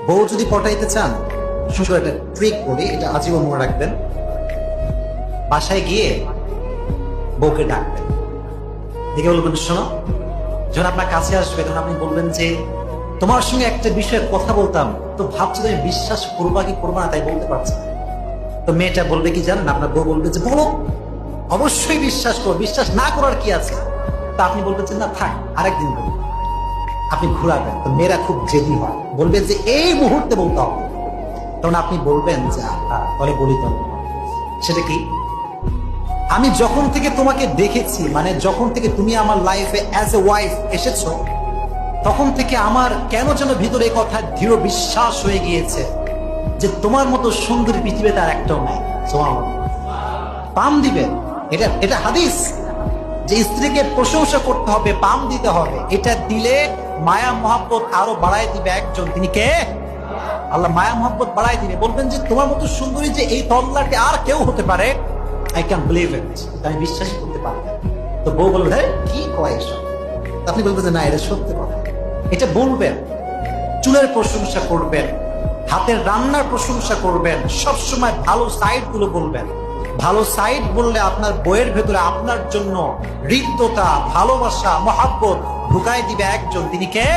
বউ যদি পটাইতে চান, শুধু একটা ট্রিক বলি, এটা আজীবন মনে রাখবেন। বাসায় গিয়ে বউকে ডাকবেন, দেখে বলবেন, শোনো, যখন আপনার কাছে আসবে তখন আপনি বলবেন যে তোমার সঙ্গে একটা বিষয়ে কথা বলতাম, তো ভাবছি তুমি বিশ্বাস করবা কি করবা না তাই বলতে পারছি না। তো মেয়েটা বলবে কি জানেন, আপনার বউ বলবে যে বলো, অবশ্যই বিশ্বাস করো, বিশ্বাস না করার কি আছে। তা আপনি বলবেন যে না থাক, আরেকদিন বলবো। আপনি ঘুরাবেন, তো মেয়েরা খুব জেদি হয়, বলবেন যে এই মুহূর্তে বলতে হবে। তখন আপনি বলবেন যে তাহলে বলি তো। সেটা কি? আমি যখন থেকে তোমাকে দেখেছি, মানে যখন থেকে তুমি আমার লাইফে অ্যাজ এ ওয়াইফ এসেছো, তখন থেকে আমার কেন যেন ভিতরে এই কথা দৃঢ় বিশ্বাস হয়ে গিয়েছে যে তোমার মতো সুন্দরী পৃথিবীতে আর একটাও নাই। পাম দিবে, এটা এটা হাদিস যে স্ত্রীকে প্রশংসা করতে হবে, পাম দিতে হবে। এটা দিলে মায়া মহাব্বত আরো বাড়ায় দিবে একজন, তিনি কে? আল্লাহ মায়া মহাব্বত বাড়ায় দিবে, বলবেন যে তোমার মতো সুন্দরী যে এই তল্লাটে আর কেউ হতে পারে, আই ক্যান বিলিভ ইট, আমি বিশ্বাস করতে পারি না। তো বউ বলবে হ্যাঁ কি কয় এসব, আপনি বলবেন যে না এটা সত্যি কথা। এটা বলবেন, চুলের প্রশংসা করবেন, হাতের রান্নার প্রশংসা করবেন, সবসময় ভালো সাইড গুলো বলবেন। ভালো সাইড বললে আপনার বইয়ের ভেতরে আপনার জন্য হৃদ্যতা, ভালোবাসা, মহাব্বত ঢুকাই দিবে একজন, তিনি কে?